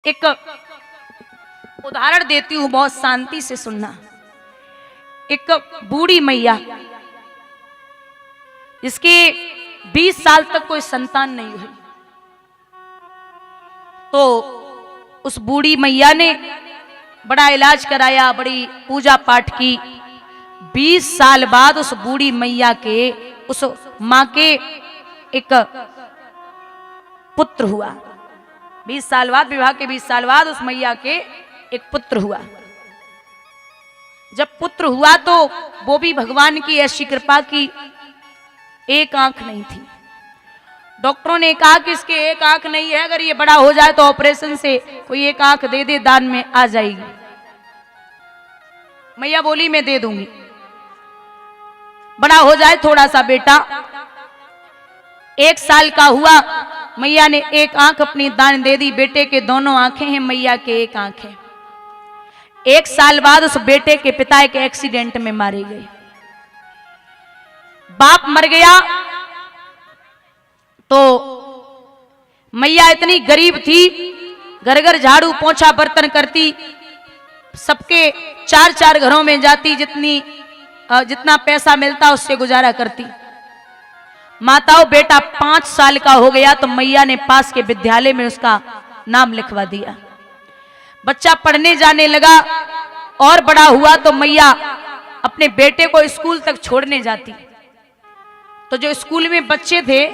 एक उदाहरण देती हूं, बहुत शांति से सुनना। एक बूढ़ी मैया जिसके 20 साल तक कोई संतान नहीं हुई, तो उस बूढ़ी मैया ने बड़ा इलाज कराया, बड़ी पूजा पाठ की। 20 साल बाद उस बूढ़ी मैया के, उस मां के एक पुत्र हुआ। 20 साल बाद, विवाह के 20 साल बाद उस मैया के एक पुत्र हुआ। जब पुत्र हुआ तो वो भी भगवान की ऐसी कृपा की एक आंख नहीं थी। डॉक्टरों ने कहा कि इसके एक आंख नहीं है, अगर ये बड़ा हो जाए तो ऑपरेशन से कोई एक आंख दे दे, दान में आ जाएगी। मैया बोली मैं दे दूंगी, बड़ा हो जाए थोड़ा सा बेटा। 1 साल का हुआ, मैया ने एक आंख अपनी दान दे दी। बेटे के दोनों आंखें हैं, मैया के एक आंख है। 1 साल बाद उस बेटे के पिता एक एक्सीडेंट में मारे गए। बाप मर गया तो मैया इतनी गरीब थी, घर घर झाड़ू पोंछा बर्तन करती, सबके 4-4 घरों में जाती, जितना पैसा मिलता उससे गुजारा करती। माताओं, बेटा 5 साल का हो गया तो मैया ने पास के विद्यालय में उसका नाम लिखवा दिया। बच्चा पढ़ने जाने लगा और बड़ा हुआ तो मैया अपने बेटे को स्कूल तक छोड़ने जाती। तो जो स्कूल में बच्चे थे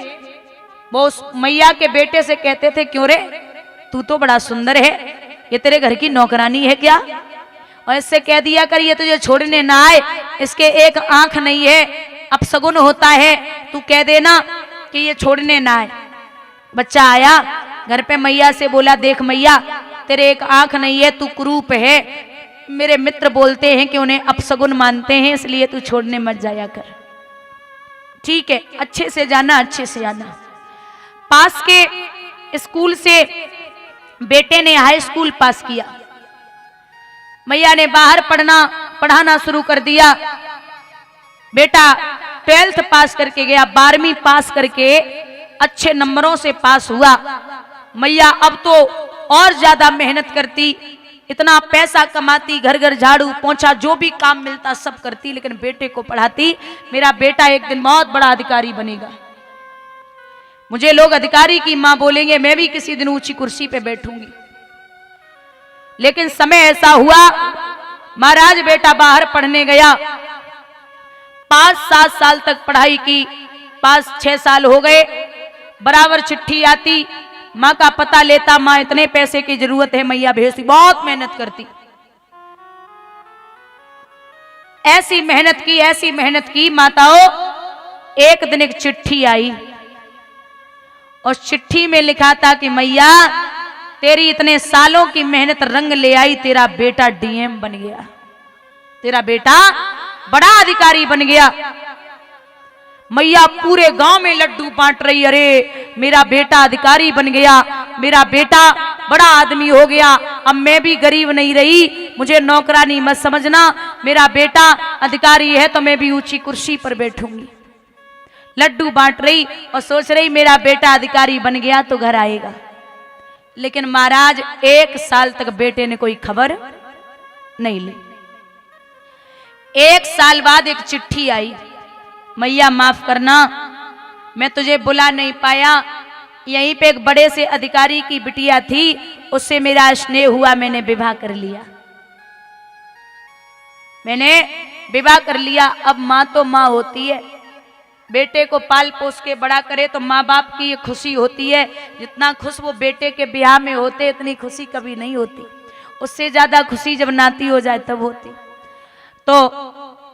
वो उस मैया के बेटे से कहते थे, क्यों रे, तू तो बड़ा सुंदर है, ये तेरे घर की नौकरानी है क्या? और इससे कह दिया कर ये तुझे छोड़ने ना आए, इसके एक आंख नहीं है, अपशगुन होता है, तू कह देना कि ये छोड़ने ना आए। बच्चा आया घर पे, मैया से बोला, देख मैया, तेरे एक आंख नहीं है, तू कुरूप है, मेरे मित्र बोलते हैं कि उन्हें अपशगुन मानते हैं, इसलिए तू छोड़ने मत जाया कर। ठीक है, अच्छे से जाना, अच्छे से जाना। पास के स्कूल से बेटे ने हाई स्कूल पास किया। मैया ने बाहर पढ़ाना शुरू कर दिया। बेटा 12th पास करके गया, 12वीं पास करके अच्छे नंबरों से पास हुआ। मैया अब तो और ज्यादा मेहनत करती, इतना पैसा कमाती, घर घर झाड़ू पोंछा, जो भी काम मिलता सब करती, लेकिन बेटे को पढ़ाती। मेरा बेटा एक दिन बहुत बड़ा अधिकारी बनेगा, मुझे लोग अधिकारी की मां बोलेंगे, मैं भी किसी दिन ऊंची कुर्सी पे बैठूंगी। लेकिन समय ऐसा हुआ, महाराज बेटा बाहर पढ़ने गया, 5-7 साल तक पढ़ाई की, पास 6 साल हो गए। बराबर चिट्ठी आती, माँ का पता लेता, माँ इतने पैसे की जरूरत है, मैया भेजती, बहुत मेहनत करती। ऐसी मेहनत की माताओं, एक दिन एक चिट्ठी आई और चिट्ठी में लिखा था कि मैया, तेरी इतने सालों की मेहनत रंग ले आई, तेरा बेटा डीएम बन गया, तेरा बेटा बड़ा अधिकारी बन गया। मैया पूरे गांव में लड्डू बांट रही, अरे मेरा बेटा अधिकारी बन गया, मेरा बेटा बड़ा आदमी हो गया, अब मैं भी गरीब नहीं रही, मुझे नौकरानी मत समझना, मेरा बेटा अधिकारी है तो मैं भी ऊंची कुर्सी पर बैठूंगी। लड्डू बांट रही और सोच रही मेरा बेटा अधिकारी बन गया तो घर आएगा। लेकिन महाराज 1 साल तक बेटे ने कोई खबर नहीं ली। 1 साल बाद एक चिट्ठी आई, मैया माफ करना, मैं तुझे बुला नहीं पाया, यहीं पे एक बड़े से अधिकारी की बिटिया थी, उससे मेरा स्नेह हुआ, मैंने विवाह कर लिया, मैंने विवाह कर लिया। अब माँ तो माँ होती है, बेटे को पाल पोस के बड़ा करे तो माँ बाप की ये खुशी होती है। जितना खुश वो बेटे के ब्याह में होते, इतनी खुशी कभी नहीं होती, उससे ज्यादा खुशी जब नाती हो जाए तब होती। तो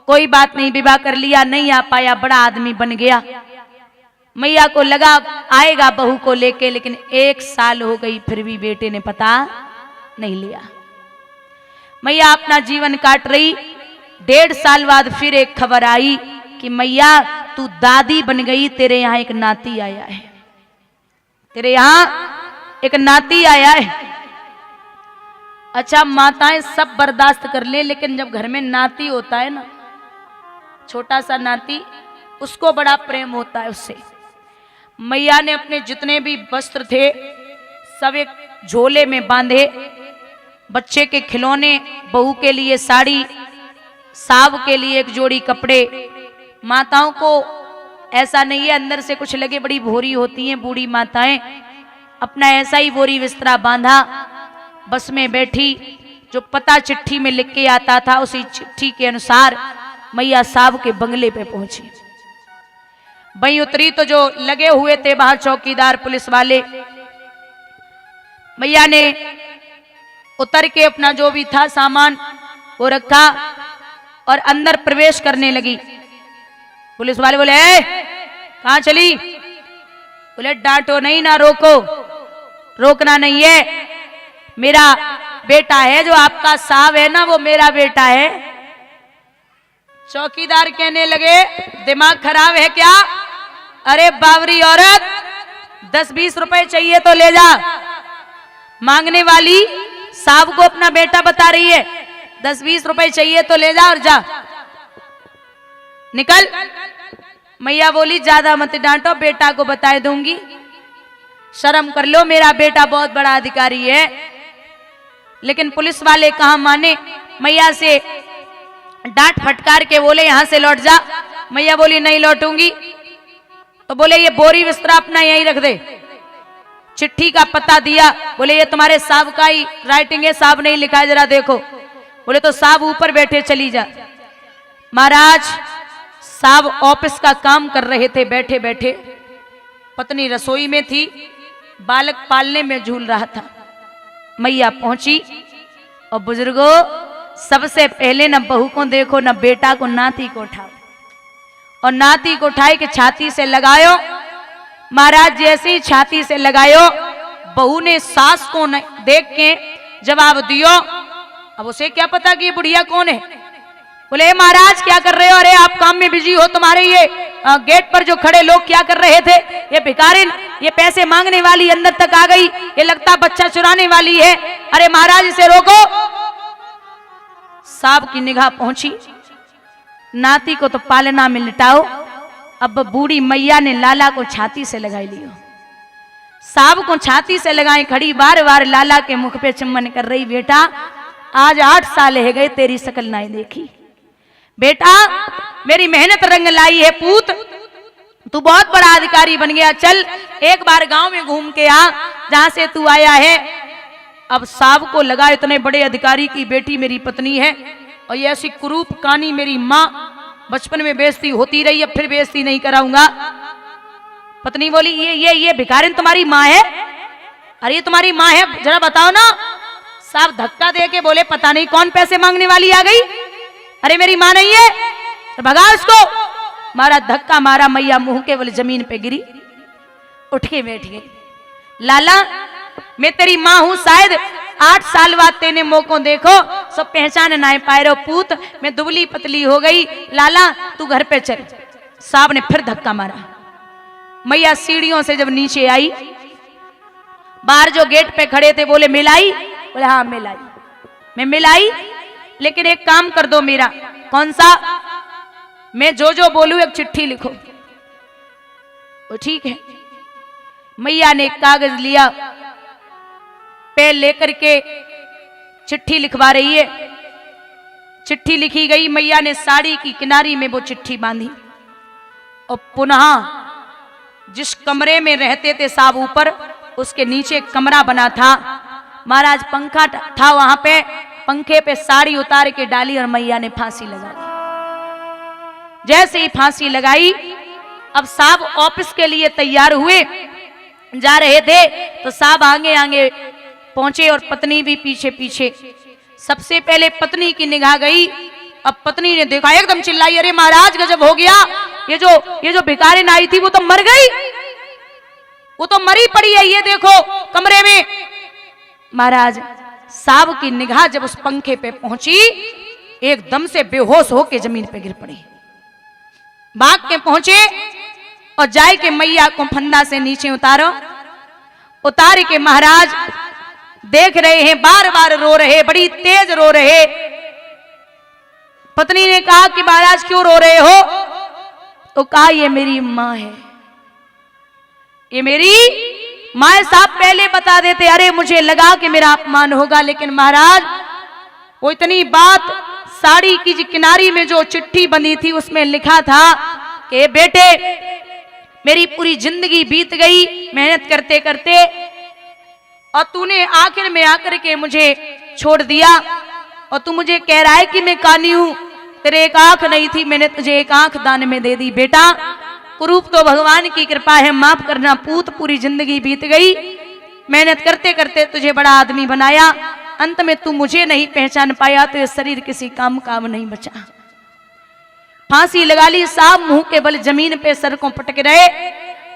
कोई बात नहीं, विवाह कर लिया, नहीं आ पाया, बड़ा आदमी बन गया। मैया को लगा आएगा बहू को लेके, लेकिन 1 साल हो गई फिर भी बेटे ने पता नहीं लिया। मैया अपना जीवन काट रही। 1.5 साल बाद फिर एक खबर आई कि मैया तू दादी बन गई, तेरे यहाँ एक नाती आया है, तेरे यहाँ एक नाती आया है। अच्छा, माताएं सब बर्दाश्त कर ले, लेकिन जब घर में नाती होता है ना, छोटा सा नाती, उसको बड़ा प्रेम होता है उससे। मैया ने अपने जितने भी वस्त्र थे सब एक झोले में बांधे, बच्चे के खिलौने, बहू के लिए साड़ी, साहब के लिए एक जोड़ी कपड़े। माताओं को ऐसा नहीं है अंदर से कुछ लगे, बड़ी भोरी होती हैं बूढ़ी माताएं, अपना ऐसा ही बोरी बिस्तरा बांधा, बस में बैठी। जो पता चिट्ठी में लिख के आता था उसी चिट्ठी के अनुसार मैया साहब के बंगले पे पहुंची। वहीं उतरी तो जो लगे हुए थे बाहर चौकीदार पुलिस वाले, मैया ने उतर के अपना जो भी था सामान वो रखा और अंदर प्रवेश करने लगी। पुलिस वाले बोले कहां चली? बोले डांटो नहीं ना रोको, रोकना नहीं है, मेरा बेटा है, जो आपका साहब है ना वो मेरा बेटा है। चौकीदार कहने लगे दिमाग खराब है क्या? अरे बावरी औरत, 10-20 रुपए चाहिए तो ले जा। मांगने वाली साहब को अपना बेटा बता रही है, 10-20 रुपए चाहिए तो ले जा और जा, निकल। मैया बोली ज्यादा मत डांटो, बेटा को बता दूंगी, शर्म कर लो, मेरा बेटा बहुत बड़ा अधिकारी है। लेकिन पुलिस वाले कहां माने, मैया से डांट फटकार के बोले यहां से लौट जा। मैया बोली नहीं लौटूंगी। तो बोले ये बोरी बिस्तरा अपना यहीं रख दे। चिट्ठी का पता दिया, बोले ये तुम्हारे साहब का ही राइटिंग है, साहब नहीं लिखा है, जरा देखो। बोले तो साहब ऊपर बैठे, चली जा। महाराज साहब ऑफिस का काम कर रहे थे बैठे बैठे, पत्नी रसोई में थी, बालक पालने में झूल रहा था। मैया पहुंची और बुजुर्गों सबसे पहले न बहू को देखो, न बेटा को, नाती को उठाओ और नाती को उठाए के छाती से लगायो। महाराज जैसे ही छाती से लगायो, बहू ने सास को देख के जवाब दियो। अब उसे क्या पता कि ये बुढ़िया कौन है। बोले महाराज क्या कर रहे हो? अरे आप काम में बिजी हो, तुम्हारे ये गेट पर जो खड़े लोग क्या कर रहे थे? ये भिखारिन, ये पैसे मांगने वाली अंदर तक आ गई, ये लगता बच्चा चुराने वाली है। अरे महाराज इसे रोको। साहब की निगाह पहुंची, नाती को तो पालना में लिटाओ, अब बूढ़ी मैया ने लाला को छाती से लगाई लियो। साहब को छाती से लगाई खड़ी, बार बार लाला के मुख पे चुम्बन कर रही, बेटा आज 8 साल है गए तेरी शकल नहीं देखी, बेटा मेरी मेहनत रंग लाई है, पूत तू बहुत बड़ा अधिकारी बन गया, चल एक बार गांव में घूम के आ जहां से तू आया है। अब साहब को लगा इतने बड़े अधिकारी की बेटी मेरी पत्नी है और ये ऐसी कुरूप कानी मेरी माँ, बचपन में बेइज्जती होती रही, अब फिर बेइज्जती नहीं कराऊंगा। पत्नी बोली ये भिखारिन तुम्हारी माँ है? अरे ये तुम्हारी माँ है, जरा बताओ ना। साहब धक्का दे के बोले पता नहीं कौन पैसे मांगने वाली आ गई, अरे मेरी माँ नहीं है, तो भगा उसको। मारा धक्का मारा, मैया मुंह के बल जमीन पे गिरी, उठ के बैठ गई। लाला मैं तेरी माँ हूं, शायद 8 साल बाद तेने मौकों देखो, सब पहचान ना पाए रो पूत, मैं दुबली पतली हो गई, लाला तू घर पे चल। साहब ने फिर धक्का मारा। मैया सीढ़ियों से जब नीचे आई, बाहर जो गेट पे खड़े थे बोले मिलाई? बोले हाँ मिलाई, मैं मिलाई, लेकिन एक काम कर दो मेरा। कौन सा? मैं जो जो बोलूं एक चिट्ठी लिखो। वो ठीक है। मैया ने एक कागज लिया, पेन लेकर के चिट्ठी लिखवा रही है। चिट्ठी लिखी गई, मैया ने साड़ी की किनारी में वो चिट्ठी बांधी और पुनः जिस कमरे में रहते थे साहब ऊपर, उसके नीचे एक कमरा बना था। महाराज पंखा था वहां पे, पंखे पे साड़ी उतार के डाली और मैया ने फांसी लगा दी। जैसे ही फांसी लगाई, अब साहब ऑफिस के लिए तैयार हुए, जा रहे थे तो साहब आगे आगे पहुंचे और पत्नी भी पीछे पीछे। सबसे पहले पत्नी की निगाह गई, अब पत्नी ने देखा, एकदम चिल्लाई, अरे महाराज गजब हो गया, ये जो भिखारिन आई थी वो तो मर गई, वो तो मरी पड़ी है, ये देखो कमरे में। महाराज साहब की निगाह जब उस पंखे पे पहुंची, एकदम से बेहोश होके जमीन पे गिर पड़ी। भाग के पहुंचे और जाए के मैया को फंदा से नीचे उतारो। उतार के महाराज देख रहे हैं, बार बार रो रहे, बड़ी तेज रो रहे। पत्नी ने कहा कि महाराज क्यों रो रहे हो? तो कहा ये मेरी माँ है, ये मेरी माए साहब पहले बता देते, अरे मुझे लगा कि मेरा अपमान होगा, लेकिन महाराज वो इतनी बात, साड़ी की किनारी में जो चिट्ठी बंधी थी उसमें लिखा था कि बेटे मेरी पूरी जिंदगी बीत गई मेहनत करते करते, और तूने आखिर में आकर के मुझे छोड़ दिया, और तू मुझे कह रहा है कि मैं कानी हूं, तेरे एक आंख नहीं थी, मैंने तुझे एक आंख दान में दे दी। बेटा कुरूप तो भगवान की कृपा है, माफ करना पूत, पूरी जिंदगी बीत गई, मेहनत करते करते तुझे बड़ा आदमी बनाया, अंत में तू मुझे नहीं पहचान पाया तो ये शरीर किसी काम नहीं बचा। फांसी लगा ली साहब, मुंह के बल जमीन पे सर को पटक रहे।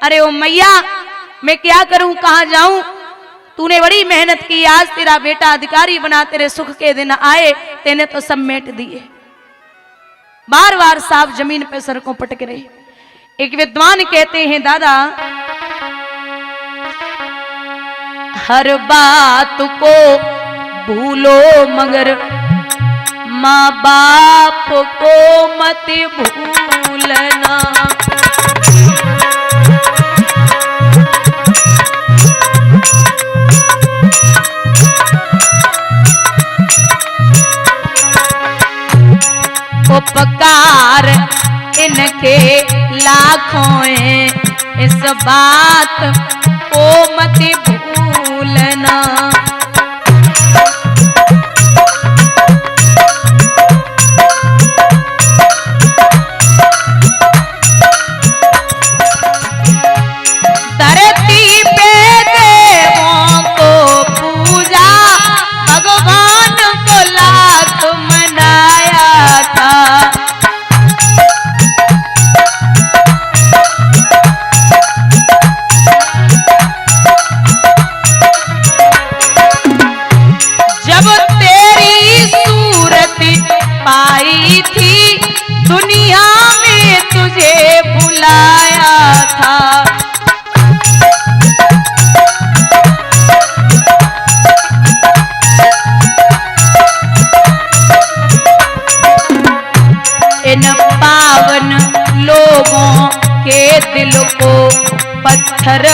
अरे ओ मैया मैं क्या करूं, कहां जाऊं, तूने बड़ी मेहनत की, आज तेरा बेटा अधिकारी बना, तेरे सुख के दिन आए, तेने तो सब मेट दिए। बार बार साहब जमीन पे सर को पटक रहे। एक विद्वान कहते हैं, दादा हर बात को भूलो मगर माँ बाप को मत भूलना। उपकार इनके लाखों हैं, इस बात को मत भूलना। धरती पे देवों को पूजा, भगवान को लाख मनाया था। जब तेरी सूरत पाई थी, दुनिया में तुझे बुलाया था। इन पावन लोगों के दिल को पत्थर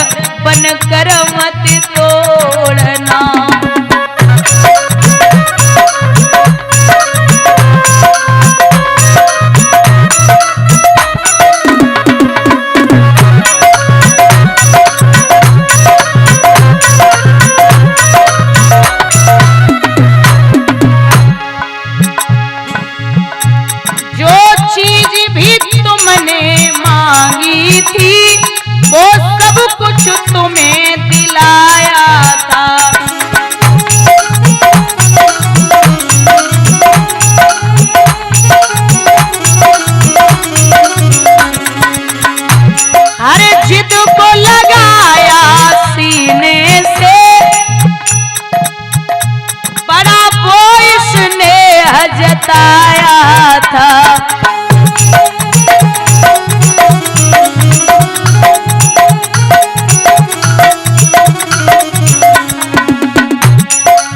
बनकर मत तोड़ना। थी वो सब कुछ तुम्हें दिलाया था। हर जिद को लगाया सीने से, बड़ा वो स्नेह जताया था।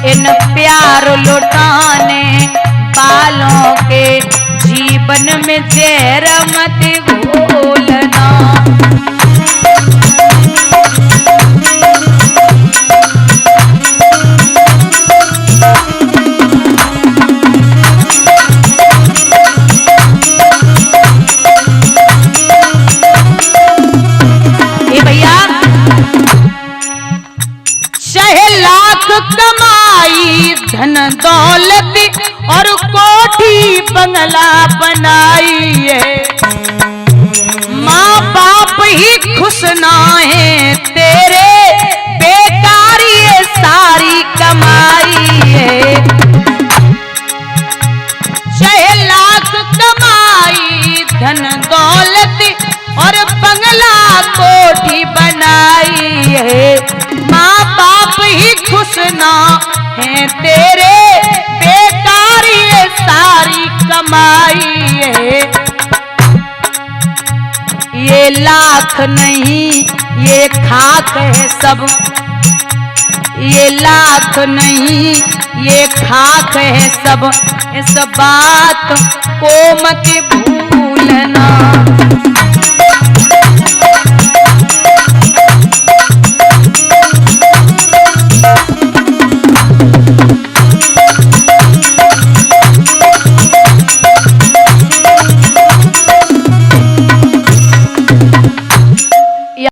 इन प्यार लुटाने वालों के जीवन में जहर मत घोलना। ये भैया चाहे लाख कमाई धन दौलत और कोठी बंगला बनाई है, माँ बाप ही खुश ना है तेरे, बेकार ये सारी कमाई है। चाहे लाख कमाई धन दौलत और बंगला कोठी बनाई है, माँ बाप ही खुश ना है तेरे, बेकार ये सारी कमाई है। ये लाख नहीं ये खाक है सब, ये लाख नहीं ये खाक है सब, इस बात को मत भूलना।